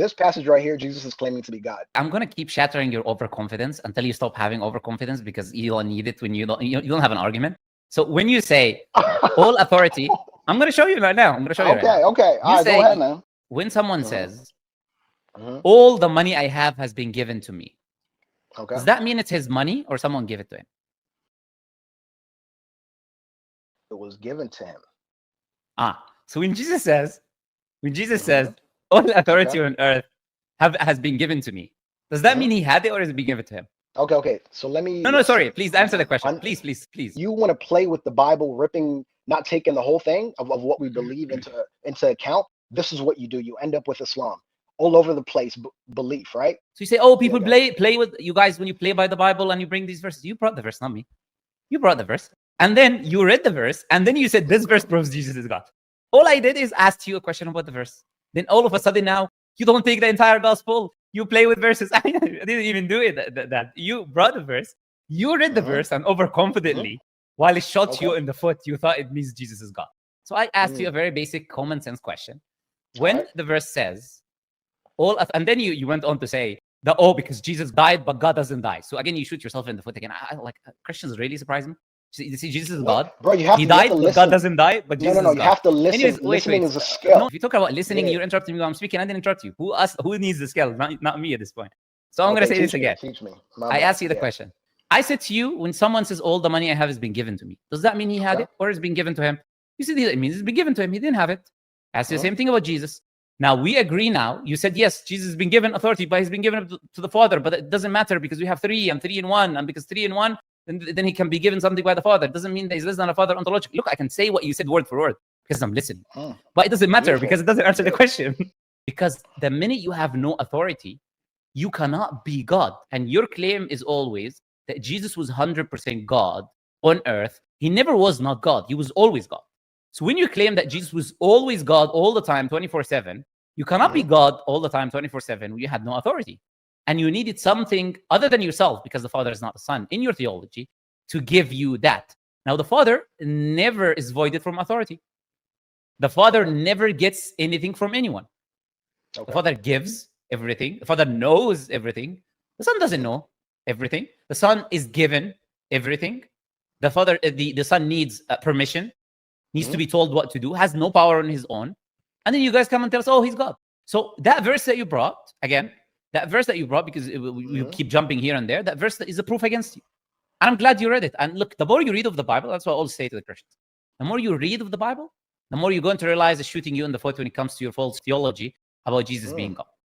This passage right here, Jesus is claiming to be God. I'm going to keep shattering your overconfidence until you stop having overconfidence, because you don't need it when you don't have an argument. So when you say all authority, I'm going to show you right now. I'm going to show you right now. Okay. All right, go ahead, man. When someone says, all the money I have has been given to me, does that mean it's his money or someone gave it to him? It was given to him. So when Jesus says, all authority on earth has been given to me, does that mean he had it or has it been given to him? Okay. So let me. No, sorry. Please answer the question. Please. You want to play with the Bible, not taking the whole thing of what we believe into account. This is what you do. You end up with Islam all over the place, belief, right? So you say, people play with you guys when you play by the Bible and you bring these verses. You brought the verse, not me. You brought the verse. And then you read the verse. And then you said, this verse proves Jesus is God. All I did is ask you a question about the verse. Then all of a sudden now, you don't take the entire gospel. You play with verses. I didn't even do it. That you brought the verse. You read the verse, and overconfidently, while it shot you in the foot, you thought it means Jesus is God. So I asked you a very basic common sense question. When the verse says, and then you went on to say, because Jesus died, but God doesn't die. So again, you shoot yourself in the foot again. Christians really surprise me. You see, Jesus is God. Bro, he died, but God doesn't die. But Jesus is God. You have to listen. Anyways, listening is a skill. No, if you talk about listening, you're interrupting me while I'm speaking. I didn't interrupt you. Who needs the skill? Not me at this point. So I'm going to say this again. Teach me. I asked you the question. I said to you, when someone says, all the money I have has been given to me, does that mean he had it or it's been given to him? You said it means it's been given to him. He didn't have it. I asked you the same thing about Jesus. Now, we agree now. You said, yes, Jesus has been given authority, but he's been given to the Father. But it doesn't matter because we have three. I'm 3 in 1. And because 3 in 1, then he can be given something by the Father. It doesn't mean that he's less than a Father ontologically. Look, I can say what you said word for word because I'm listening. But it doesn't matter because it doesn't answer the question. Because the minute you have no authority, you cannot be God. And your claim is always that Jesus was 100% God on earth. He never was not God. He was always God. So when you claim that Jesus was always God all the time, 24/7, you cannot be God all the time, 24/7, when you had no authority. And you needed something other than yourself, because the Father is not the Son, in your theology, to give you that. Now, the Father never is voided from authority. The Father never gets anything from anyone. The Father gives everything. The Father knows everything. The Son doesn't know everything. The Son is given everything. The Father, the Son needs permission, needs to be told what to do, has no power on his own. And then you guys come and tell us, he's God. So that verse that you brought, again, because we keep jumping here and there, that verse is a proof against you. And I'm glad you read it. And look, the more you read of the Bible, that's what I always say to the Christians. The more you read of the Bible, the more you're going to realize it's shooting you in the foot when it comes to your false theology about Jesus being God.